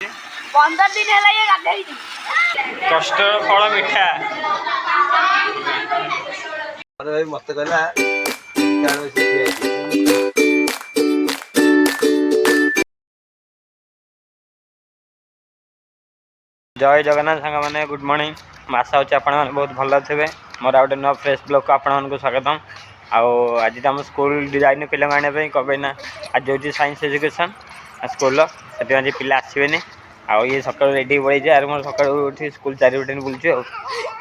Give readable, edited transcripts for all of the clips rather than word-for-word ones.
15 दिन है ये गाधेई कष्ट फल मिठा मत कहला जय जगन्नाथ सांग मैंने गुड मॉर्निंग आशा होची आपण माने बहुत भल थे मोर आउट नुआ फ्रेश ब्लॉग को आपण मानक स्वागतम आज तो आम स्कूल जाइन पे कब ना आज हूँ साइंस एजुकेशन स्कूल से आज पिला आसबे आउ ये सका रेडी पड़े जाए मोर सका उठी स्कूल 4 बजे बुलूँ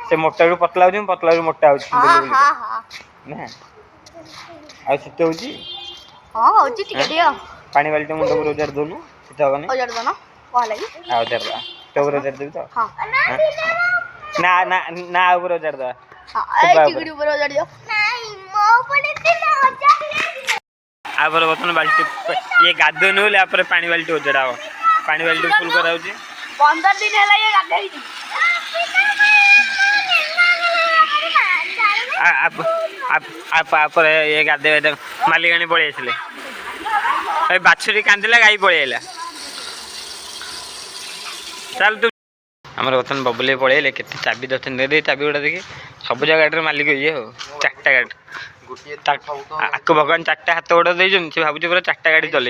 से मोटा रू पतला हो पतला रू मोटा हो शीत हो पानी बाल्टी मुंड पर उजार दूनु शीत हबनी ऊपर उजार देवी तो ना ना ना ऊपर उजार दे आपर बर्तमान बाल्टी ये गाधो ना पानी बाल्टी उजड़ा हम पानी बाल्टी फुल करा 15 दिन है ये गाधेई आप ये गाधे मालिकाणी पलि आसे बाछुरी कांदिला गाई पलैला चल तू आम बर्तमान बबुल पलैले के चाबी दर्शन दे चाबी गुड़ा देखी सब जगह मालिक ये हो 4टा गाड़ी आपको भगवान 4टा हाथ गोड़ दे से भावुँ पूरा 4टा गाड़ी चल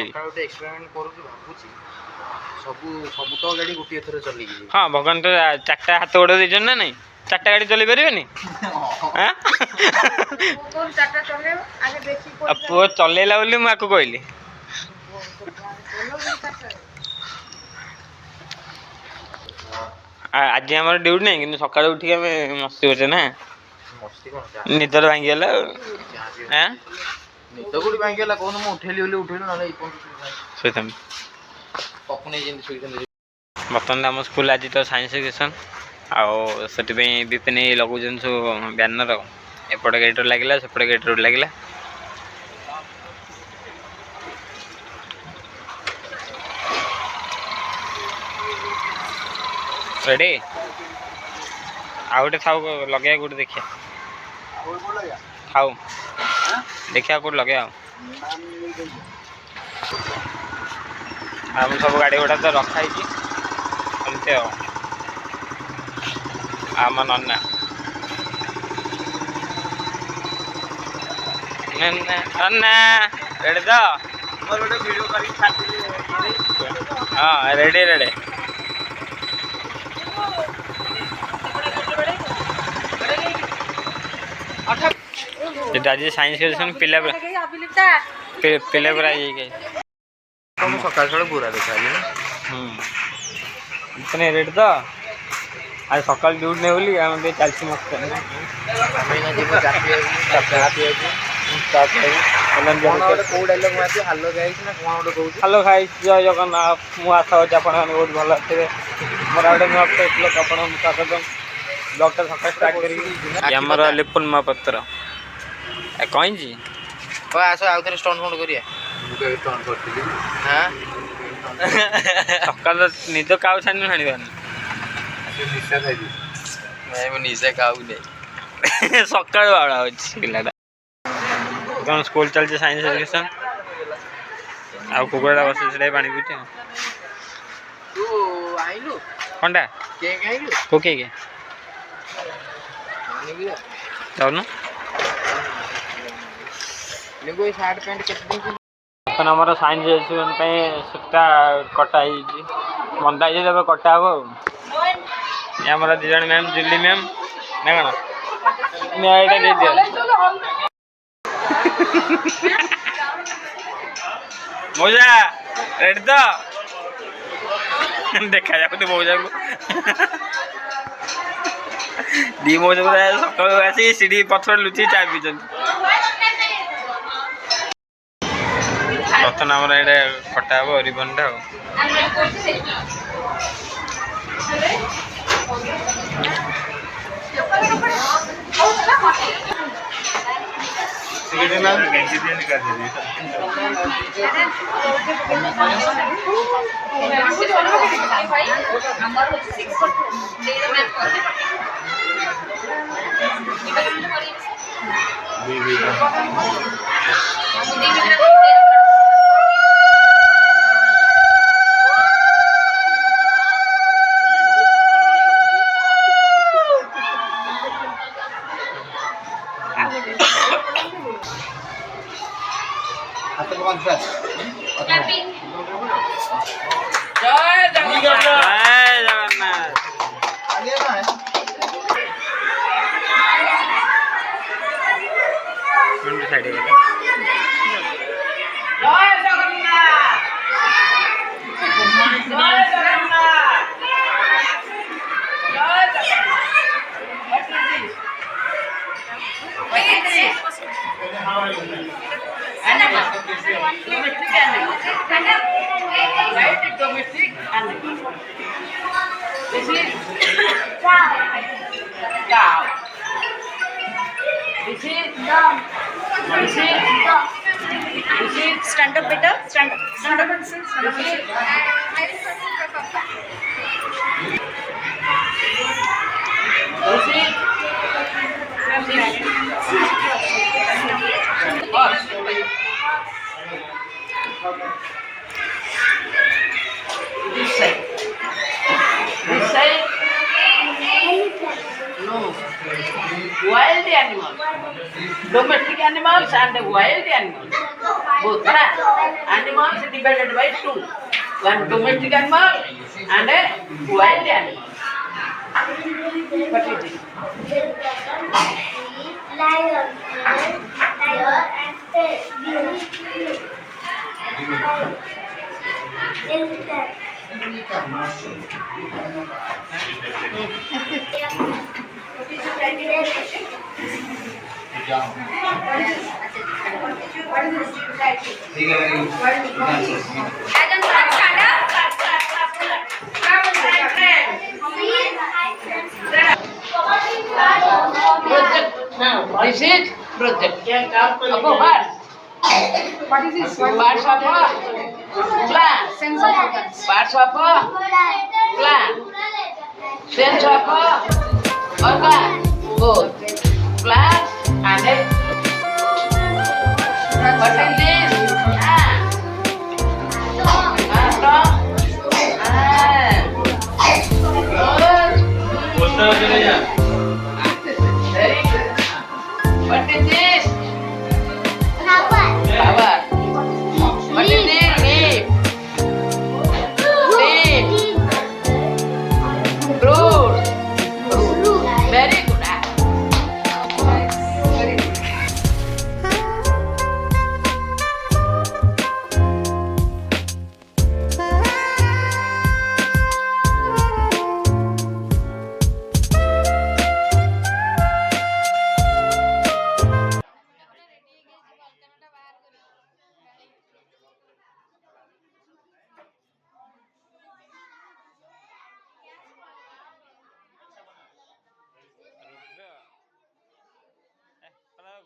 हाँ भगवान तो 4टा हाथ गोड़ दे ना नहीं 4टा गाड़ी चल पारे पुओ चलैला बोली मुझे कहली आज आम ड्यूटी नहीं कि सका उठिक आम मस्ती करचे ना निदर भांगीगला बर्तमान आम स्कूल आज तो साइंस एजुकेशन आउ से विपिन लगुन सब बैनर एपट गेट लगे सेपट गेट लगे रेडी आ गए था लगे गोटे देखिए थाऊ देखिए कौट लगे आम सब गाड़ी गुड़ा तो रखाई एमती आम नन्ना नन्ना रेडी तो हाँ रेडी रेडी आज साइंस एजुकेशन पिला पिला पूरा ये सकाल सकाल पूरा देखा इतने रेट तो आज सकाल ड्यूटी नहीं बोली आम चलती मस्त हेलो खाई जय जगन्नाथ मुझे आशा होची आप बहुत भल थे मोर गोटे नुआ फ्रेश ब्लॉग आप स्वागतम ब्लॉगटा सकाल स्टार्ट कर लिपुन महापात्र कहीं जी आस आउ स्टोन फोन करिए सकाल निज काउ छाणी छाणी निशा खाऊ नहीं सका बाड़ा पिलाटा तुम स्कूल चलती साइंस एजुकेशन आ कुकुड़ा बस पानी पीछे कंटा कोके जाऊन आम साइंस एजुकेशन सूता कटा बंधा तब कटा हे आम दि जन मैम जुली मैम ना कौन यहाँ दे दिया मौजा रेडी तो देखा जाए मौजा को दी मौजा सकाल आसी सीढ़ी पथर लुचि चा पी बर्तमान आम ये कटा हम रिबनटा This is cow. This is dog. This is dog. This is stand up better. Stand up. Stand up. Stand up. This is horse. This side. This side. No. Wild animals. Domestic animals and wild animals. Both. Animals divided by two. One domestic animal and a wild animal. What is it? Lion, tiger, and elephant. This is project. Apa what? What is this? Parts of a plant. Sense of organs. Parts of a plant. Sense of a organ. Both plant and a. What is this? Very good. What is this? Flower. What is this? Leaf. Fruit. Very good. Very good.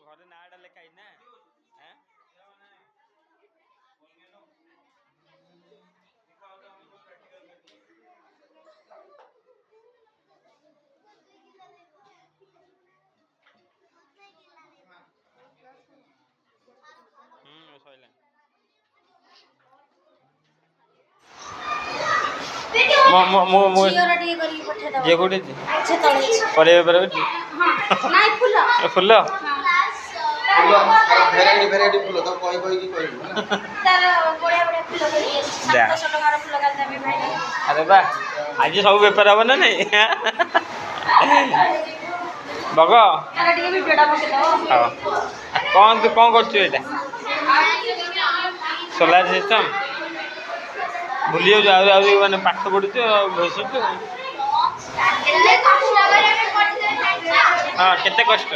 ଘରେ ନାଁଟା ଲେଖା ହେଇଛି ନା ସଇଲା ଯେ କୋଉଠି ପରିବା ଫୁଲ variety ଫୁଲ ତ କହିକି କହିବୁ ଆରେ ବା ଆଜି ସବୁ ବେପାର ହବ ନା ନାଇଁ ବଗ କଣ ତୁ କଣ କରୁଛୁ ଏଇଟା ସୋଲାର ସିଷ୍ଟମ ଭୁଲି ଯାଉଛୁ ଆହୁରି ମାନେ ପାଠ ପଢୁଛୁ ଆଉ ଘୋଷୁଛୁ ହଁ କେତେ କଷ୍ଟ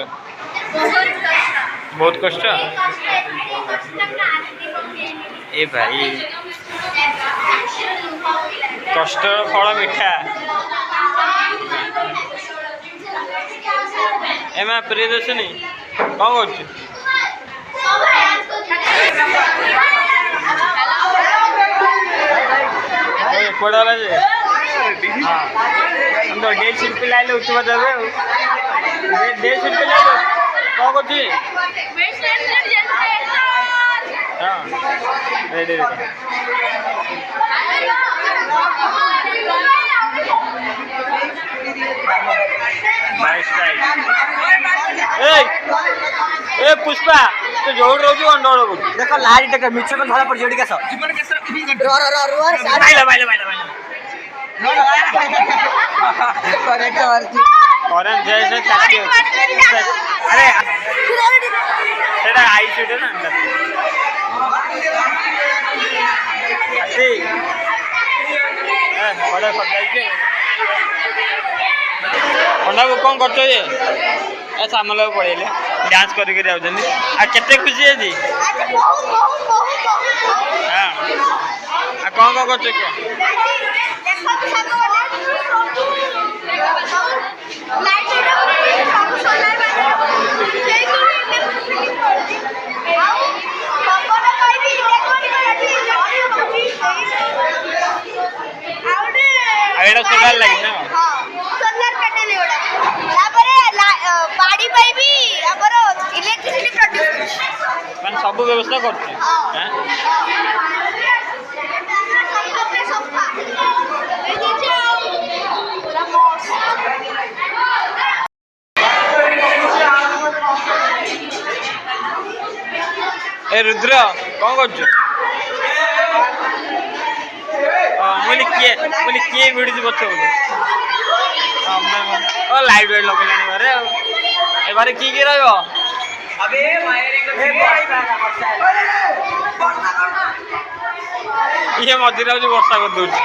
ବହୁତ କଷ୍ଟ ଏ ଭାଇ କଷ୍ଟର ଫଳ ମିଠା ଏ ମା ପ୍ରିୟଦର୍ଶିନୀ କଣ କରୁଛୁ କୁଆଡ଼େ ଗଲା ଯେ ହଁ ଡେ ସିଟ୍ ପିଲା ଆଇଲେ ଉଠିବ ଦେବେ ଆଉ ଡେ ସିଟ୍ ପିଲା ଆଇଲେ କଣ କରୁଛି ହଁ ରେଡ଼ି ए पुष्पा तो जोड़ रोज अंडोड़ को देखो लारी टका मिक्स को धरा पड़ जोड़ी का सब जीवन के सर बाइला करेक्ट ऑरेंज जैसे चाची अरे सेटा आई शूट है ना अच्छी बड़ा पकाई के अंडा को कौन करछो ये ए सामल पड़ेले डांस करके जाउछनी आ केते खुशी है जी हां आ कौन करछो के ଏଇଟା ସୋଲାର ଲାଗି ନା सोलर पैनल एवडा तापरे बाडी पाई भी हमर इलेक्ट्रिसिटी प्रोड्यूस ମାନେ ସବୁ ବ୍ୟବସ୍ଥା କରୁଛି हां ଏ ରୁଦ୍ର କଣ କରୁଛୁ ମୁଁ କିଏ ଭିଡୁଛି ପଛ ବୋଧେ ଲାଇଟ୍ ଫାଇଟ୍ ଲଗେଇଲାଣି ଘରେ ଆଉ ଏ ଘରେ କିଏ ରହିବ ଇଏ ମଝିରେ ହଉଛି ବର୍ଷା କରିଦଉଛି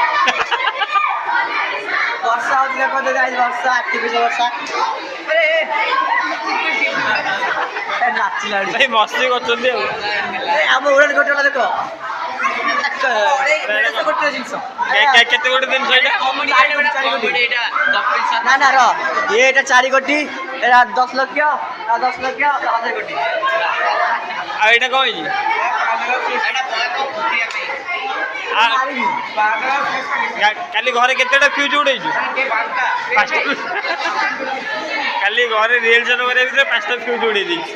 ବର୍ଷା ହଉଛି ଦେଖ ବର୍ଷା ଆର୍ଟିଫିସିଆଲ ବର୍ଷା ନାଚିଲାଣି ଭାଇ ମସ୍ତି କରୁଛନ୍ତି ଆଉ ଆମ ଉଡ଼ାଣି ଘଟଣା ଦେଖ ଗୋଟେ ଜିନିଷ କେତେ ଗୋଟେ ଜିନିଷ ଏଇଟା ନା ନା ର ଏଇଟା 4 କୋଟି ଏଇଟା 10 ଲକ୍ଷ 10 ଲକ୍ଷ 1000 କୋଟି ଆଉ ଏଇଟା କଣ ହେଇଛି କାଲି ଘରେ କେତେଟା ଫ୍ୟୁଜ୍ ଉଡେଇଛୁ କାଲି ଘରେ ରିଏଲସନ କରିବା ଭିତରେ 5ଟା ଫ୍ୟୁଜ୍ ଉଡେଇ ଦେଇଛୁ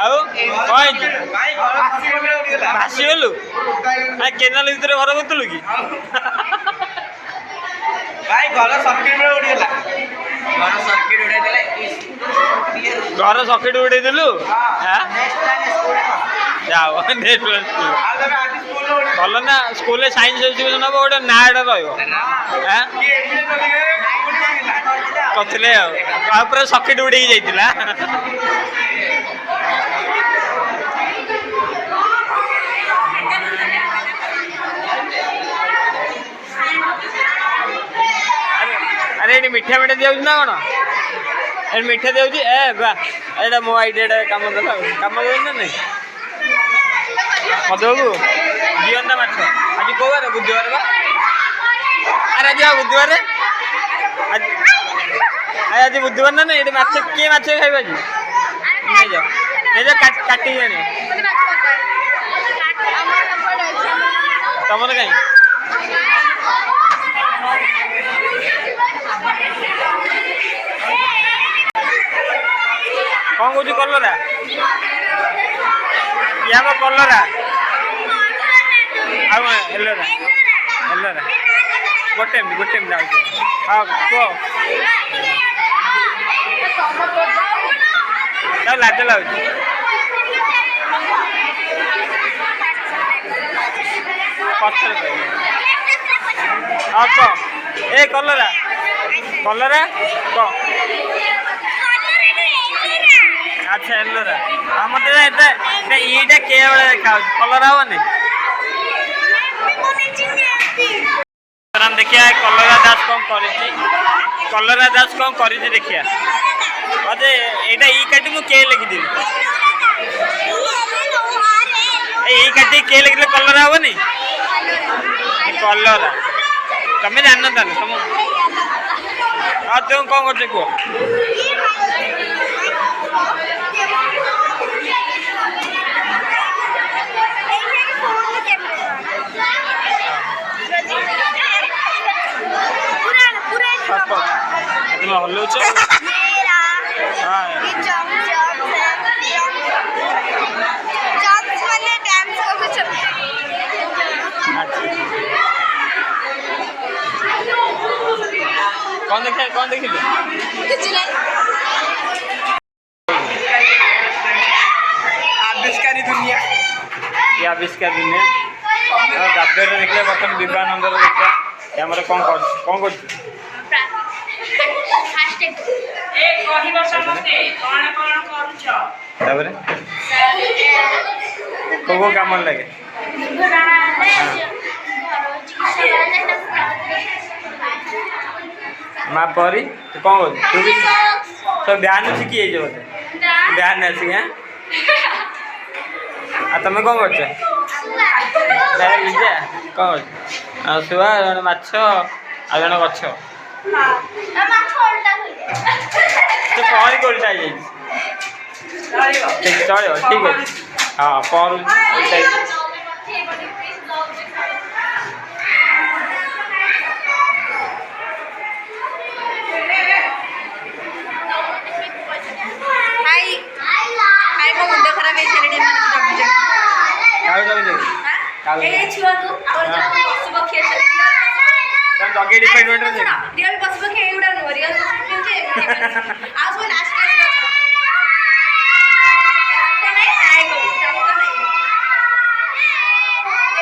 ଆଉ କଣ ହେଇଛି ଭାସିଗଲୁ କେନାଲ ଭିତରେ ଘର କରୁଥିଲୁ କି ଭାଇ ଘର ସର୍କିଟ ଉଡ଼ିଗଲା ଘର ସକେଟ ଉଡେଇଦେଲୁ ଯାଅ ଭଲ ନା ସ୍କୁଲରେ ସାଇନ୍ସ ଏକ୍ସିବିସନ୍ ହବ ଗୋଟେ ନାଁଟା ରହିବ କରିଥିଲେ ଆଉ ତାପରେ ସକେଟ ଉଡେଇକି ଯାଇଥିଲା ଆରେ ଏଠି ମିଠା ଦିଆଯାଉଛି ନା କଣ ଏଠି ମିଠା ଦିଆଯାଉଛି ଏ ବା ଏଇଟା ମୋ ଆଇଡ଼ିଆଟା କାମ ଦେଲା କାମ ଦେଉଛି ନା ନାଇଁ ମଧୁବାବୁ ଦିଅନ୍ତା ମାଛ ଆଜି କୋଉ ବାର ବୁଧବାର ବା ଆରେ ଆଜି ବୁଧବାର ଆଜି ବୁଧବାର ନା ନାଇଁ ଏଠି ମାଛ କିଏ ମାଛ ଖାଇବ ଆଜି ନେଇଯାଅ କାଟିକି ଆଣିବ ତମର କାହିଁ କଣ କହୁଛୁ କଲରା ଇଏ କଲରା ଆଉ ଏଲୋରା ଗୋଟେ ମିନିଟ୍ ଯାଉଛି ହଁ କୁହ ଲାଜ ଲାଗୁଛି ପଛରେ କହିବି ହଁ କହ ଏ କଲରା କହ ଆଚ୍ଛା ଏଲୋରା ହଁ ମତେ ଇଟା କେ ଭଳିଆ ଦେଖାଯାଉଛି କଲରା ହବନି ଦେଖିବା କଲରା ଦାସ କଣ କରିଛି ଦେଖିବା ମତେ ଏଇଟା ଇ କାଟି ମୁଁ କେ ଲେଖିଦେବି ଇ କାଟି କେ ଲେଖିଲେ କଲରା ହବନି କଲରା ତମେ ଜାଣିନ ତାହେଲେ ତମ ଆଉ ତୁ କଣ କରୁଛ କୁହ তুমি হলুছ कौन देखिले आविष्कारी दुनिया ये आविष्कार दुनिया दाब्य देखले बर्तमान विवेकानंद देखा हमारे कौन कर को काम लगे माँ परी तू कौन कर तू भी तो बयान शिखी जाइए बोलते बयान आसिक हाँ आ तुम कौन कर कौन शुआ जन माछ आ जन गछ तो पहरी उल्टा चलो ठीक है हाँ पहर उल्टा ଜଗି ଡିପାର୍ଟମେଣ୍ଟରେ ଯେ ରିଅଲ ପଶୁପକ୍ଷୀ ଏଇଗୁଡ଼ା ନୁହଁ ରିଅଲ ପଶୁପକ୍ଷୀ ଆଉ ସବୁ ଲାଷ୍ଟ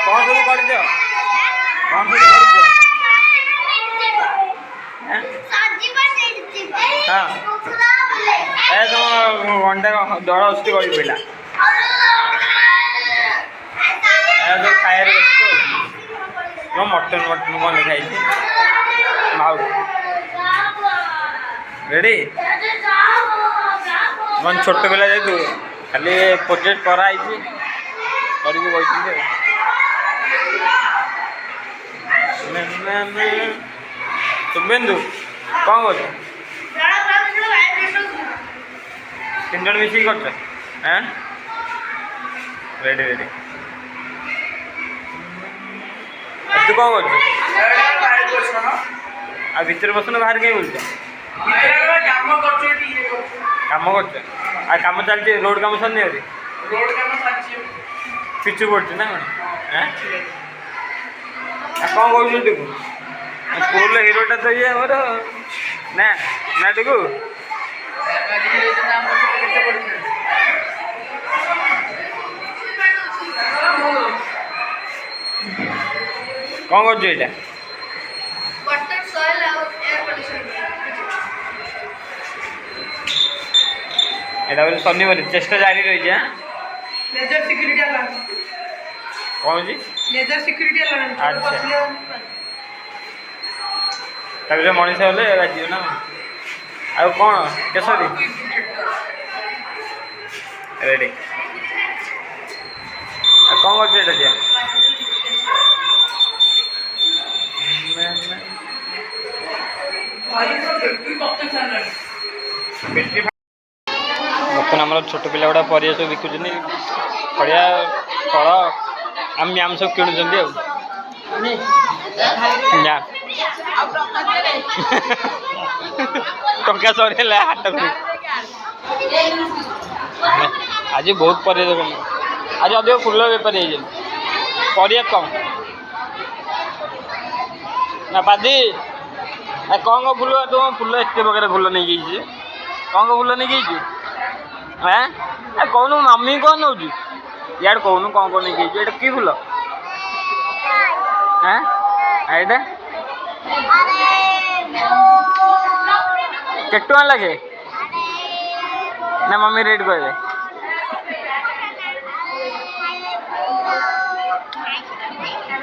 କ'ଣ ସବୁ କରିଛ କ'ଣ ସବୁ କରିଛ ହଁ ଏ ତମ ଘଣ୍ଟା ଦଳ ଅସ୍ତି କରି ପିଲା ସବୁ ଖାଇବାରେ ବ୍ୟସ୍ତ ମୋ ମଟନ କ'ଣ ଲେଖା ହେଇଛି ମାଉ ରେଡ଼ି ମାନେ ଛୋଟ ପିଲା ଯେହେତୁ ଖାଲି ପ୍ରୋଜେକ୍ଟ କରାହେଇଛି କରିକି ବସିଛନ୍ତି ଶୁଭେନ୍ଦୁ କ'ଣ କରୁଛ 3 ଜଣ ମିଶିକି କରୁଛ ହଁ ରେଡ଼ି ରେଡ଼ି ତୁ କ'ଣ କରୁଛୁ ଆଉ ଭିତରେ ବସୁନ ବାହାରେ କାହିଁ ବୁଲୁଛ କାମ କରୁଛ ଆଉ କାମ ଚାଲିଛି ରୋଡ଼ କାମ ସରିନି ଆହୁରି ପିଚୁ ପଡ଼ୁଛି ନା କ'ଣ ଆଉ କ'ଣ କହୁଛୁ ଟିକୁ ସ୍କୁଲର ହିରୋଟା ତ ଇଏ ଆମର ନା ନା ଟିକୁ କ'ଣ କରୁଛୁ ଏଇଟା এটা বলে শনিবার চেষ্টা জারি রয়েছে হ্যাঁ लेजर सिक्योरिटी अलार्म कौन जी लेजर सिक्योरिटी अलार्म अच्छा তাহলে মଣିষ হলে বাজিব না ଆଉ କ'ଣ କେଶରୀ ରେଡ଼ି ଆଉ କ'ଣ କରୁଛୁ ଏଇଟା ଦିଅ ବର୍ତ୍ତମାନ ଆମର ଛୋଟ ପିଲା ଗୁଡ଼ା ପରିବା ସବୁ ବିକୁଛନ୍ତି ପରିବା ଫଳ ଆମେ ମ୍ୟାମ୍ ସବୁ କିଣୁଛନ୍ତି ଆଉ ନା ଟଙ୍କା ସରିଗଲା ହାଟକୁ ଆଜି ବହୁତ ପରିବା ଦୋକାନ ଆଜି ଅଧିକ ଫୁଲ ବେପାରୀ ହେଇଛନ୍ତି ପରିବା କମ୍ ନା ପାଦି କ'ଣ ଫୁଲ ତୁମ ଫୁଲ ଏତେ ପ୍ରକାର ଫୁଲ ନେଇକି ଯାଇଛି କ'ଣ ଫୁଲ ନେଇକି ଯାଇଛି হ্যাঁ কৌনু মাম্মি কন নৌছি ইয়ার কৌনু কম কম নেই এটা কি ফুল হ্যাঁ এইটা কেটে টাকা লাগে না মাম্মি রেট কইবে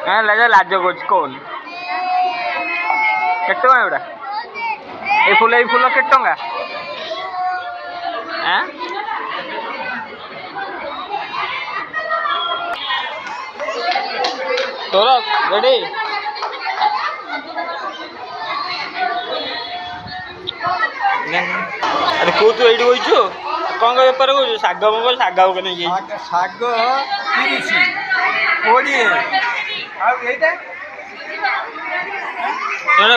হ্যাঁ লাজ করছি কোন কেটে টাকা এগুলা এই ফুল কেটে টাকা হ্যাঁ তোর রেডি আরে কো তু এইটি বইছু কোন বেপার করছু শাগ মোবাইল শাগ কে নেই যাই শাগ 30 20 আর এইটা তোর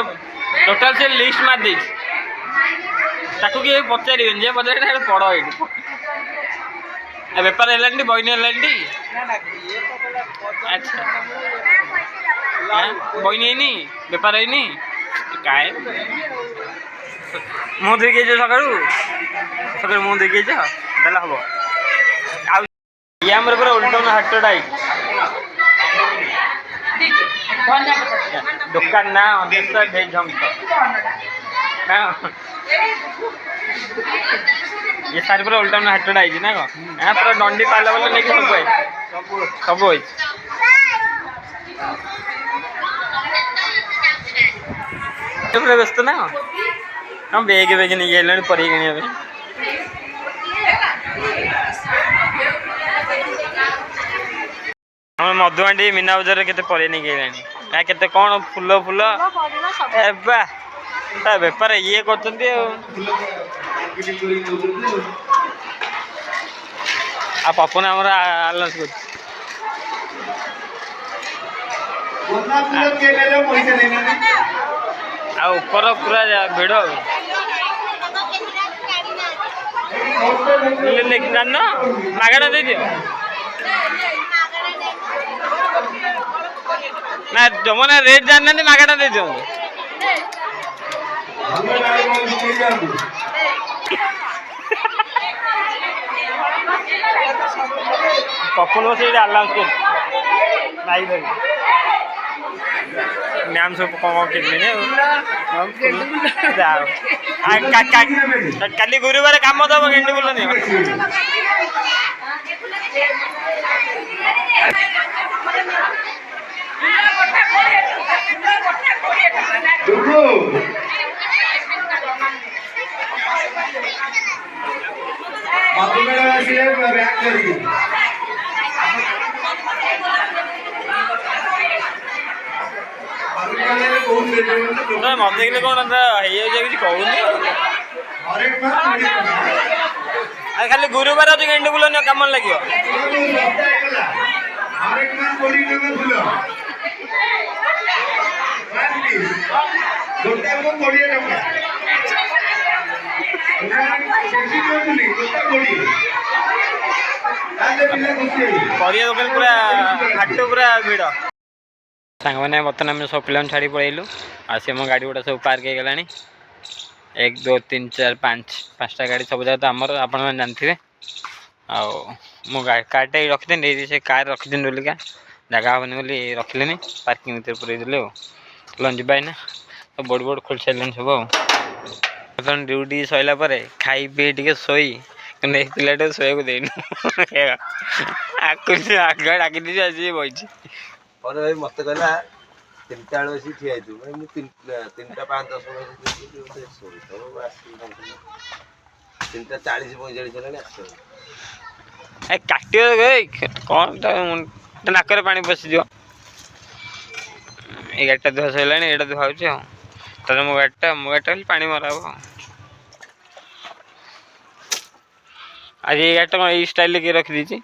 টোটাল সে লিস্ট মার দেই তাকু কি পচারিবেন যে পচারে এটা পড় এইটি এ বেপার হেলান্ডি বইনি হেলান্ডি না না ये तो बोला আচ্ছা হ্যাঁ বইনি নি বেপার হইনি কায় মুহ ধুই গেছ সকালু সকালু মুহ ধুই গেছ তাহলে হব আর ইয়ে আমার পুরো উল্টানো হাটটাই দোকান না অনেকটা ভেজ ঝংস না ये सारी पूरा उल्टा में हटड़ा आई ना को हां पूरा डंडी पाला वाला नहीं सब है सब है तो पूरा व्यस्त ना हम बेग नहीं गेले परी गणी अबे हम मधुआंडी मीना बजार केते परी नहीं गेले ना केते कोन फूल फूल ए बा बेपार ये करछंती आ पपन हमरा आलांस कर आ ऊपर पूरा भिड़ लेकिन जान मागणा दे दियो ना जो मैंने रेट जानना मागणा दे दियो पपुल बस ये आलाउंस कर भाई भाई मैम सब कौन कितने काली गुरुवार काम दब गेंडे बोल नहीं मत देखले कौन किसी कहूनी खाली गुरुवार आज गेंडे फुल कम लगे परिया दुकान पूरा हाट पूरा भिड़ सांग मैंने बर्तमान आम सब पिला छाड़ी पलैलु आसी आम गाड़ी गुड़ा सब पार्क हो गला 1 2 3 4 5 5टा गाड़ी सब जगह तो आमर आप जानते मो कारटे रखिदी से कार रखिदी बोलिका जगह हेनी बोली रखिले पार्किंग भर पूरे देले लंच ना तो बोर्ड बोर्ड खोल सारे सब बर्तमान ड्यूटी सरला खाई पी टे शोई पिलाटे शोक देनी आगे डाकी दी आज बही और भाई मत कहला 3टा बेले बस ठिया भाई मुझे 3टा 5 10 3टा 40 45 काट कौन नाकर पानी पशिज ये गाड़ीटा धुआ सरला यहाँ धुआ हो मो गाड़ीटा पानी मरा आज ये गाड़ीटा कौन स्टाइल किए रखी